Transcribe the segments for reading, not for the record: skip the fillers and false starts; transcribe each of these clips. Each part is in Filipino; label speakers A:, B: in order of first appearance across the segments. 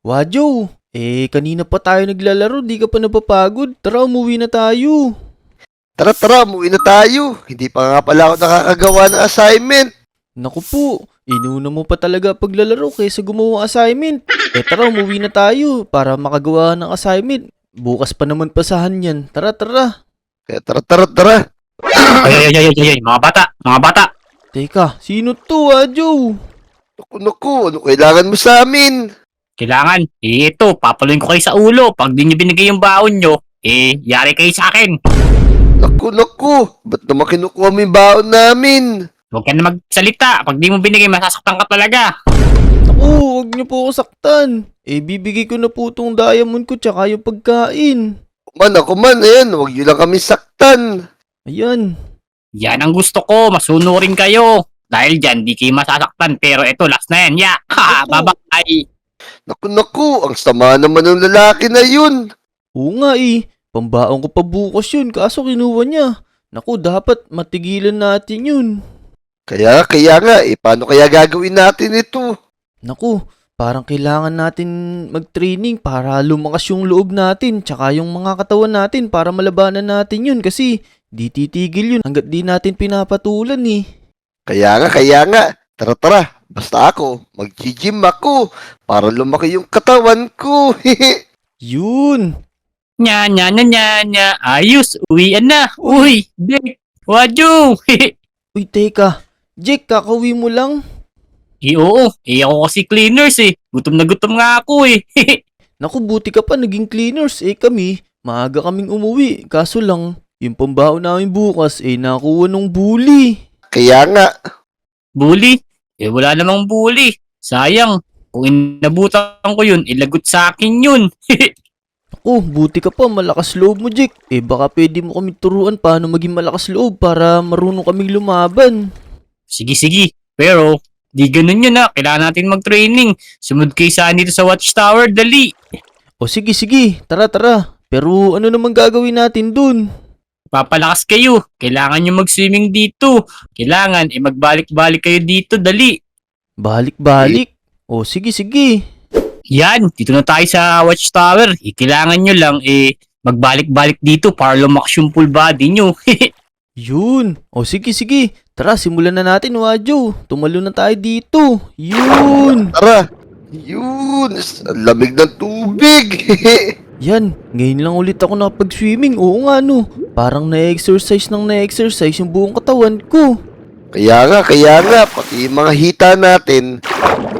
A: Wadyo, kanina pa tayo naglalaro, di ka pa napapagod. Tara, umuwi na tayo.
B: Tara tara, umuwi na tayo. Hindi pa nga pala ako nakakagawa ng assignment.
A: Naku po, inuna mo pa talaga paglalaro kaysa gumawa assignment. Tara, umuwi na tayo para makagawa ng assignment. Bukas pa naman pasahan yan. Tara, tara.
B: Kaya tara tara tara.
C: Ay, mga bata.
A: Teka, sino to, Wadyo?
B: Naku, ano kailangan mo sa amin?
C: Kailangan, ito, papaluin ko kayo sa ulo. Pag di nyo binigay yung baon nyo, yari kayo sa akin.
B: Naku, ba't naman kinukuha mo yung baon namin?
C: Huwag ka na magsalita. Pag di mo binigay, masasaktan ka talaga.
A: Naku, huwag niyo po ako saktan. Bibigay ko na po tong diamond ko tsaka yung pagkain.
B: Ako man, ayan, huwag nyo lang kami saktan.
A: Ayan.
C: Yan ang gusto ko, masunurin kayo. Dahil dyan, di kayo masasaktan. Pero ito, last na yan. Ha,
A: Opo.
C: babay.
B: Naku, ang sama naman ng lalaki na yun.
A: Oo nga pambaon ko pa bukas yun kaso kinuha niya. Naku, dapat matigilan natin yun.
B: Kaya nga, paano kaya gagawin natin ito?
A: Naku, parang kailangan natin mag-training para lumakas yung loob natin tsaka yung mga katawan natin para malabanan natin yun kasi di titigil yun hanggat di natin pinapatulan
B: Kaya nga, tara, basta ako, mag-gym ako, para lumaki yung katawan ko.
A: Yun!
C: Nya. Ayos, uwian na. Uy, Dick. Wadyo.
A: Uy, teka. Jake, kakauwi mo lang?
C: Oo, ako kasi cleaners Gutom na gutom nga ako
A: Naku, buti ka pa naging cleaners. Kami, maaga kaming umuwi. Kaso lang, yung pambaon namin bukas, nakuha nung bully.
B: Kaya nga,
C: Bully? Wala namang bully. Sayang. Kung inabutan ko yun, ilagot sa akin yun.
A: Naku, buti ka pa, malakas loob mo, Jake. Baka pwede mo kami turuan paano maging malakas loob para marunong kaming lumaban.
C: Sige. Pero, di ganun yun Kailangan natin mag-training. Sumunod kayo saan dito sa Watchtower, dali.
A: O sige, tara. Pero ano naman gagawin natin dun?
C: Papalakas kayo. Kailangan nyo mag-swimming dito. Kailangan, magbalik-balik kayo dito, dali.
A: Balik-balik? O sige.
C: Yan, dito na tayo sa Watchtower. Kailangan nyo lang, magbalik-balik dito para lumakas yung full body nyo.
A: Yun. O sige. Tara, simulan na natin, Wadyo. Tumalo na tayo dito. Yun.
B: tara. Yun, ang lamig ng tubig.
A: Yan, ngayon lang ulit ako nakapag-swimming. Oo nga parang na-exercise yung buong katawan ko.
B: Kaya nga, pati yung mga hita natin,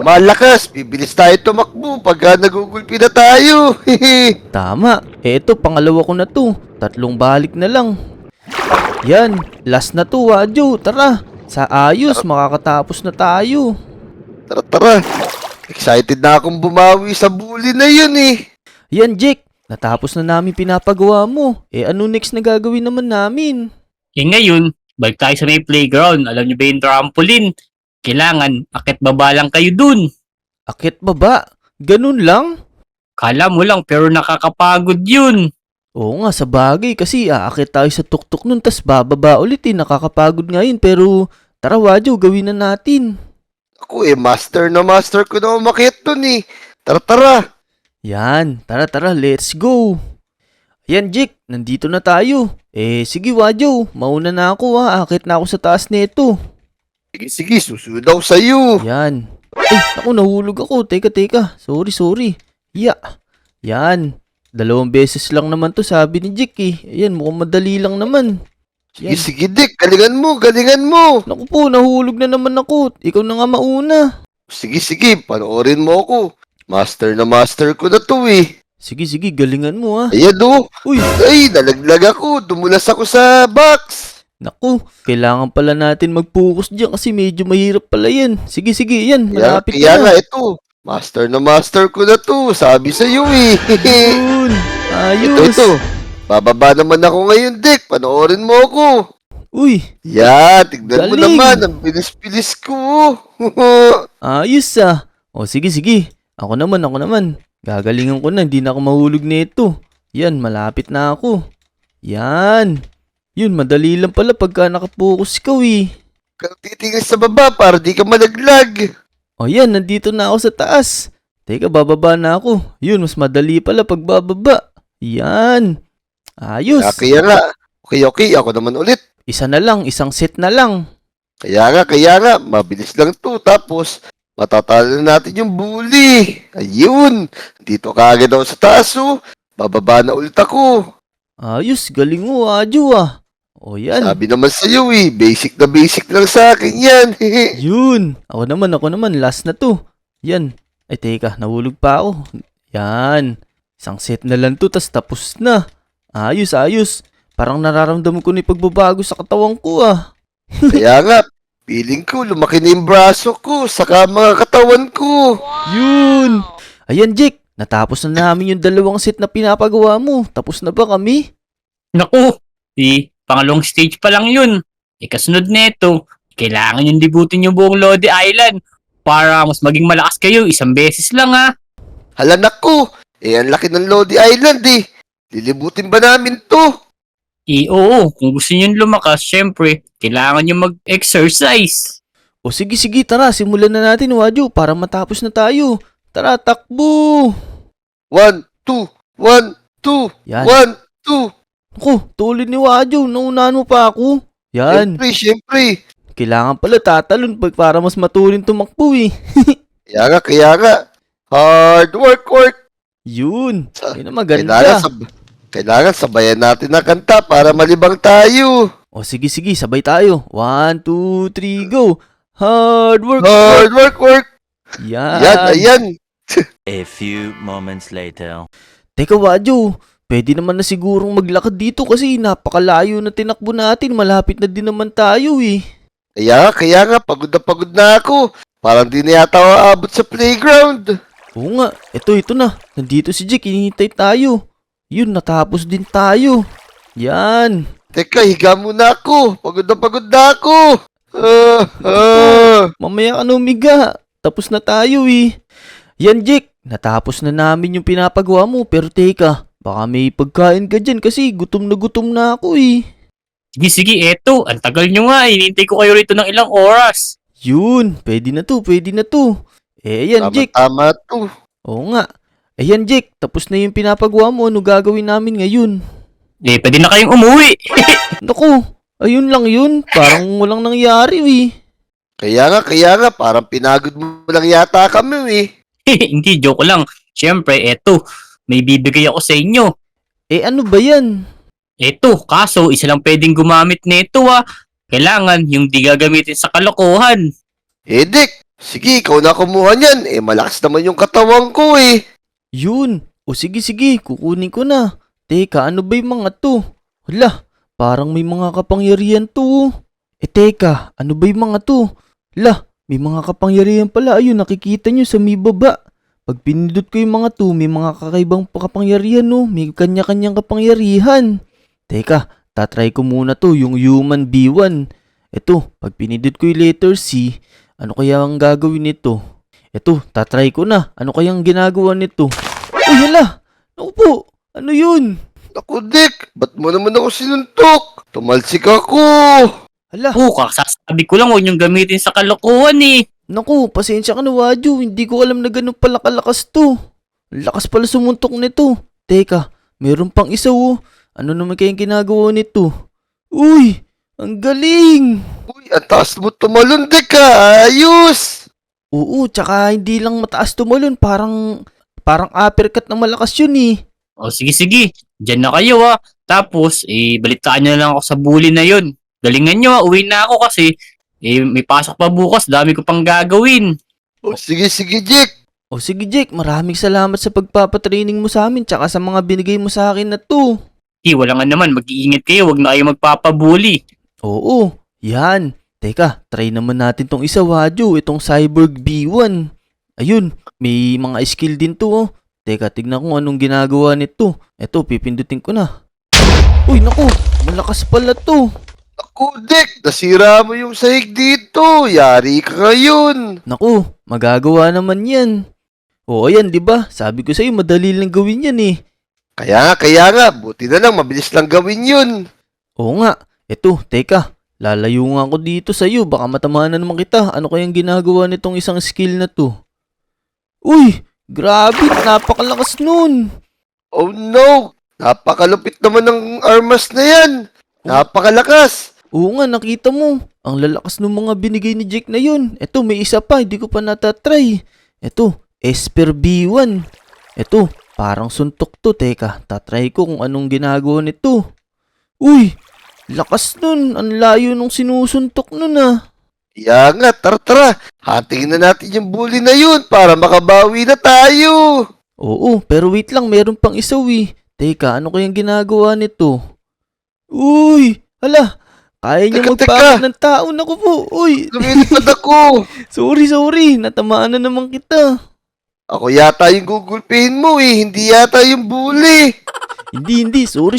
B: malakas, bibilis tayo tumakbo pagka nagugulpi na tayo.
A: Tama, eto pangalawa ko na to. 3 balik na lang. Yan, last na to, Wadyo. Tara, sa ayos, makakatapos na tayo.
B: Tara. Excited na akong bumawi sa bully na yun
A: Yan, Jake, natapos na namin pinapagawa mo. Ano next na gagawin naman namin?
C: Ngayon, balik tayo sa may playground. Alam nyo ba yung trampoline? Kailangan, akit baba lang kayo dun.
A: Akit baba? Ganun lang?
C: Kala mo lang, pero nakakapagod yun.
A: Oo nga, sa bagay kasi aakit tayo sa tuktok nun tas bababa ulit nakakapagod nga yun pero tara Wadyo, gawin na natin.
B: Ako master ko na umakyat dun Tara.
A: Yan, tara, let's go. Ayan Jake, nandito na tayo. Sige Wadyo, mauna na ako aakit na ako sa taas nito.
B: Sige, susunod ako sa'yo.
A: Yan. Naku, nahulog ako. Teka. Sorry. Yan. 2 beses lang naman to sabi ni Jake Ayan, mukhang madali lang naman. Yan.
B: Sige, Dick, galingan mo.
A: Naku po, nahulog na naman ako. Ikaw na nga mauna.
B: Sige, panoorin mo ako. Master ko na to
A: Sige, galingan mo
B: Ayan
A: Uy,
B: Ay, nalaglag ako. Dumulas ako sa box.
A: naku, kailangan pala natin mag-focus dyan kasi medyo mahirap pala yan. Sige, yan, malapit
B: Kaya
A: na.
B: nga, ito. Master ko na to. Sabi sa'yo
A: Yun, ayos.
B: Ito. Bababa naman ako ngayon, Dick. Panoorin mo ako.
A: Uy,
B: Tignan mo
A: Galing.
B: naman. Ang bilis-bilis ko.
A: ayos O sige, ako naman. Gagalingan ko na, hindi na ako mahulog nito. Yan, malapit na ako. Yan. Yun, madali lang pala pagka nakapokus ikaw
B: Kang titingin sa baba para di ka malaglag.
A: O yan, nandito na ako sa taas. Teka, bababa na ako. Yun, mas madali pala pagbababa. Yan. Ayos.
B: Kaya nga. Okay, ako naman ulit.
A: Isa na lang, isang set na lang.
B: Kaya nga, mabilis lang to. Tapos, matatalo na natin yung bully. Ayun, dito ka agad ako sa taas, oh. Bababa na ulit ako.
A: Ayos, galing mo, Wadyo ah. O yan.
B: Sabi naman sa'yo basic na basic lang sa akin yan.
A: Yun. Ako naman, last na to. Yan. Ay, teka, nahulog pa ako. Yan. Isang set na lang to, tas tapos na. Ayos. Parang nararamdaman ko na yung pagbabago sa katawan ko ah.
B: Kaya nga, feeling ko lumaki na yung braso ko, saka mga katawan ko.
A: Yun. Ayan, Jake. Natapos na namin yung 2 set na pinapagawa mo. Tapos na ba kami?
C: Naku, pangalawang stage pa lang yun. Kasunod nito, kailangan yung libutin yung buong Lodi Island para mas maging malakas kayo 1 beses lang ha.
B: Hala naku, ang laki ng Lodi Island Lilibutin ba namin to?
C: Oo, kung gusto nyo lumakas, syempre, kailangan nyo mag-exercise.
A: O sige, tara. Simulan na natin, Wadyo, para matapos na tayo. Tara, takbo.
B: 1, 2, 1, 2,
A: Yan.
B: 1, 2.
A: Ako, tulad ni Wadyo. Naunahan mo pa ako. Yan.
B: Siyempre.
A: Kailangan pala tatalon para mas matuloy tumakbo eh.
B: Kaya nga. Hard work.
A: Yun.
B: Sa-
A: Yun ang maganda.
B: Kailangan sabayan natin na kanta para malibang tayo.
A: O sige, sabay tayo. 1, 2, 3, go. Hard work.
B: Hard work.
A: Yan.
B: Ayan.
D: A few moments later.
A: Teka, Wadyo. Pwede naman na sigurong maglakad dito kasi napakalayo na tinakbo natin. Malapit na din naman tayo eh.
B: Kaya nga, pagod na ako. Parang di na yata ako aabot sa playground.
A: Oo nga. Ito na. Nandito si Jake. Hinihintay tayo. Yun, natapos din tayo. Yan.
B: Teka, higa muna ako. Pagod na ako.
A: Mamaya ka na umiga. Tapos na tayo eh. Yan, Jake. Natapos na namin yung pinapagawa mo. Pero teka, baka may pagkain ka dyan kasi gutom na ako eh.
C: Sige, eto, ang tagal nyo nga, hinintay ko kayo rito ng ilang oras.
A: Yun, pwede na to. Ayan, Jake.
B: Tama to.
A: Oo nga. Ayan, Jake. Tapos na yung pinapagawa mo. Ano gagawin namin ngayon?
C: Pwede na kayong umuwi.
A: Naku, ayun lang yun. Parang walang nangyari eh.
B: Kaya nga, parang pinagod mo lang yata kami
C: Hindi, joke lang. Siyempre, eto, may bibigay ako sa inyo.
A: Ano ba yan?
C: Eto, kaso isa lang pwedeng gumamit nito Kailangan yung di gagamitin sa kalokohan.
B: Dick, sige, ikaw na kumuha niyan. Malakas naman yung katawan ko
A: Yun. O sige, kukunin ko na. Teka, ano ba yung mga to? Hala, parang may mga kapangyarihan to. Teka, ano ba yung mga to? Hala, may mga kapangyarihan pala. Ayun, nakikita nyo sa may baba. Pag pinindot ko yung mga to, may mga kakaibang kapangyarihan no. May kanya-kanyang kapangyarihan. Teka, tatry ko muna to, yung human B1. Ito, pag pinindot ko yung letter C, ano kaya ang gagawin nito? Ito, tatry ko na. Ano kayang ginagawa nito? Uy, hala! Naku po! Ano yun?
B: Naku, Dick, ba't mo naman ako sinuntok? Tumalsik ako.
A: Hala!
C: Kasasabi ko lang huwag niyong gamitin sa kalokohan
A: Naku, pasensya ka na, Wadyo. Hindi ko alam na ganun pala kalakas to. Lakas pala sumuntok nito. Teka, meron pang isa Ano naman kayang ginagawa nito? Uy! Ang galing!
B: Uy, ang taas mo tumalon, Dick Ayos!
A: Oo, tsaka hindi lang mataas tumalon. Parang uppercut na malakas yun eh.
C: O sige, dyan na kayo Tapos, balitaan nyo na lang ako sa bully na yun. Galingan nyo uwi na ako kasi may pasok pa bukas, dami ko pang gagawin.
B: Sige, Dick.
A: O sige, Jake, maraming salamat sa pagpapatraining mo sa amin tsaka sa mga binigay mo sa akin na to.
C: Wala nga naman, mag-iingat kayo, wag na kayo magpapabully.
A: Oo, yan. Teka, try naman natin tong isa, Wadyo, itong Cyborg B1. Ayun, may mga skill din to Teka, tignan ko anong ginagawa nito. Eto, pipindutin ko na. Uy, naku, malakas pala to.
B: Naku, Dick, nasira mo yung sahig dito. Yari ka ngayon.
A: Naku, magagawa naman yan. O, ayan, di ba? Sabi ko sa'yo, madali lang gawin yan eh.
B: Kaya nga, buti na lang, mabilis lang gawin yun.
A: Oo nga. Eto, teka. Lalayo nga ako dito sa'yo. Baka matamaan na naman kita. Ano kayang ginagawa nitong isang skill na to? Uy! Grabe, napakalakas nun.
B: Oh no! Napakalupit naman ng armas na yan! Napakalakas!
A: Oo nga, nakita mo. Ang lalakas ng mga binigay ni Jake na yun. Eto, may isa pa, hindi ko pa natatry. Eto, Esper B1. Eto, parang suntok to. Teka, tatry ko kung anong ginagawa nito. Uy, lakas nun. Ang layo nung sinusuntok nun ah.
B: Kaya nga, tara. Hatingin na natin yung bully na yun para makabawi na tayo.
A: Oo, pero wait lang, meron pang isa Teka, ano kayang ginagawa nito? Uy, hala, kaya niya
B: Teka.
A: magpakit ng tao. Naku po, uy.
B: Lumilipad ako.
A: Sorry, natamaan na naman kita.
B: Ako yata yung gugulpihin mo hindi yata yung bully.
A: Hindi, sorry.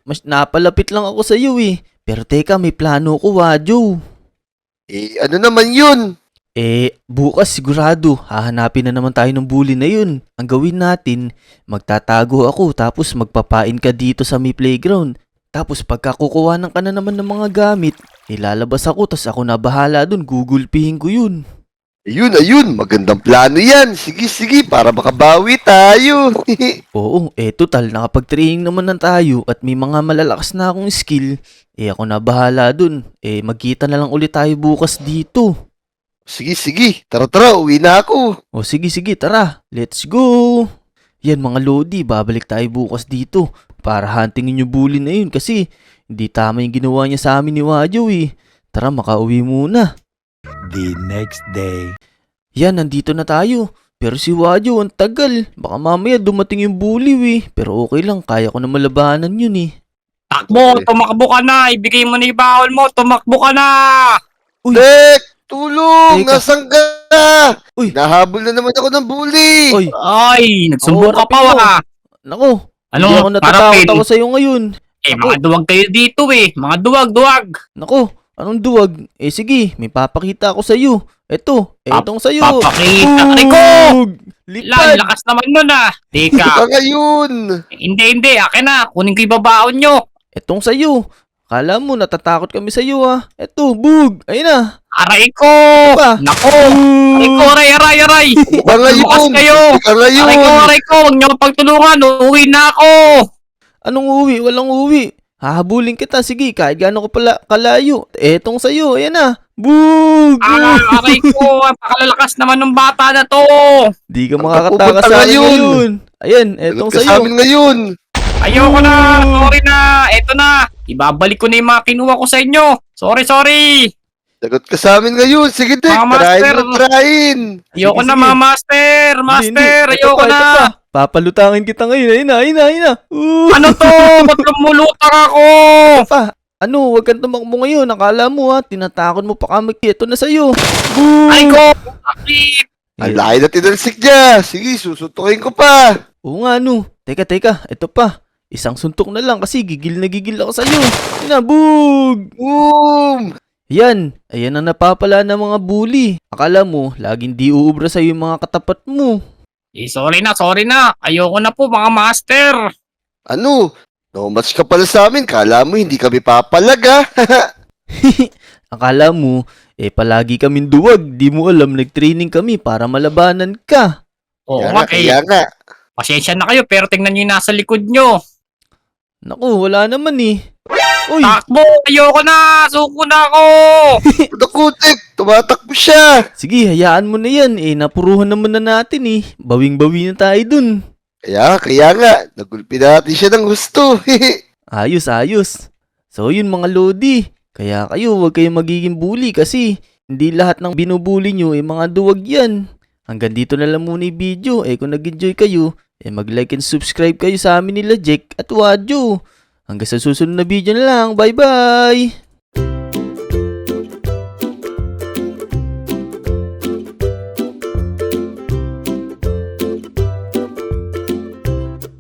A: Mas napalapit lang ako sa iyo Pero teka, may plano ko, Wadyo.
B: Ano naman yun?
A: Bukas sigurado, hahanapin na naman tayo ng bully na yun. Ang gawin natin, magtatago ako tapos magpapain ka dito sa may playground. Tapos pagkakukuha ng ka na naman ng mga gamit, ilalabas ako tas ako na bahala dun, gugulpihin ko yun.
B: Ayun, magandang plano yan. Sige, para makabawi tayo.
A: Oo, total, nakapag-training naman na tayo at may mga malalakas na akong skill. Ako na bahala dun. Magkita na lang ulit tayo bukas dito.
B: Sige, tara, uwi na ako.
A: O sige, tara. Let's go. Yan mga Lodi, babalik tayo bukas dito para huntingin yung bully na yun kasi hindi tama yung ginawa niya sa amin ni Wadyo Tara, makauwi muna.
D: The next day.
A: Yan, nandito na tayo. Pero si Wadyo, ang tagal. Baka mamaya dumating yung bully Pero okay lang, kaya ko na malabanan yun
C: Takbo, tumakbo ka na. Ibigay mo na yung bawal mo. Tumakbo ka na.
B: Dek, tulong!
A: Teka.
B: Nasaan ka?
A: Uy.
B: Nahabol na naman ako ng bully.
A: Oy,
C: Ay, nagsumbong ka pa
A: harapin mo.
C: wa.
A: nako. Hindi
C: Ano,
A: ako natatakot
C: harapin.
A: ako sa'yo ngayon.
C: Mga duwag kayo dito Mga duwag.
A: Nako, anong duwag? Sige, may papakita ako sa'yo. Etong sa'yo.
C: Papakita ko.
A: Bug! Lipad!
C: Lakas naman nun Teka.
B: Ika ngayon.
C: Hindi. Akin na. Kunin ko yung babaon nyo.
A: Etong sa'yo. Kala mo, natatakot kami sa'yo bug! Ayun na.
C: Aray ko.
A: Pa.
C: Nako. Aray ko, aray.
B: Ika ngayon.
C: Bukas kayo.
B: Ika ngayon.
C: Aray ko. Huwag nyo pagtulungan. Uuwi na ako.
A: Anong uwi? Walang uwi. Hahabulin kita. Sige, kahit gaano ko pala kalayo. Etong sa'yo. Ayan na. Bug!
C: Aray ko. Pakalalakas naman ng bata na to.
A: Di ka
B: Ang
A: makakatakas
B: pupunta
A: sa akin
B: ngayon.
A: ngayon. Ayan, etong
B: Lagot ka sa
A: sa'yo.
B: amin ngayon.
C: Ayoko na. Sorry na. Eto na. Ibabalik ko na yung mga kinuha ko sa inyo. Sorry.
B: Lagot ka sa amin ngayon. Sige, Dek.
C: Mga master.
B: Tarahin.
C: Ayoko
A: Sige,
C: na
A: sige.
C: mga master.
A: Hindi. Ito
C: Ayoko
A: pa,
C: na.
A: ito pa. Papalutangin kita ngayon. Ayun na.
C: Ano to? Ba't lumulutang ako?
A: Pa, huwag kang tumakbo ngayon. Akala mo tinatakot mo pa kami. Ito na sa'yo. Boom!
C: Ay ko. Bakit?
B: Ang lahi na tinalsik niya. Sige, susuntukin ko pa.
A: Oo nga, Teka. Ito pa. Isang suntok na lang kasi gigil na gigil ako sa'yo. Yun na, bug!
B: Boom!
A: Yan. Ayan ang napapala ng mga bully. Akala mo, laging di uubra sa'yo yung mga katapat mo.
C: Sorry na. Ayoko na po mga master.
B: Ano? No match ka pala sa amin. Kala mo hindi kami papalag, ha?
A: Akala mo, palagi kaming duwag. Di mo alam, nag-training kami para malabanan ka.
C: Oo
B: Kaya
C: nga,
B: kaya nga.
C: pasensya na kayo pero tingnan nyo yung nasa likod nyo.
A: Naku, wala naman Uy!
C: Takbo! Ayoko na! Suko na ako!
B: Nakutik, tumatakbo siya.
A: Sige, hayaan mo na yan. Napuruhan naman na natin Bawing-bawi na tayo dun.
B: Kaya nga. Nagulpi natin siya ng gusto.
A: Ayos. So yun mga Lodi. Kaya kayo, huwag kayong magiging bully kasi hindi lahat ng binubuli nyo mga duwag yan. Hanggang dito na lang muna yung video. Kung nag-enjoy kayo, mag-like and subscribe kayo sa amin nila Jack at Wadyo. Hanggang sa susunod na video na lang. Bye-bye!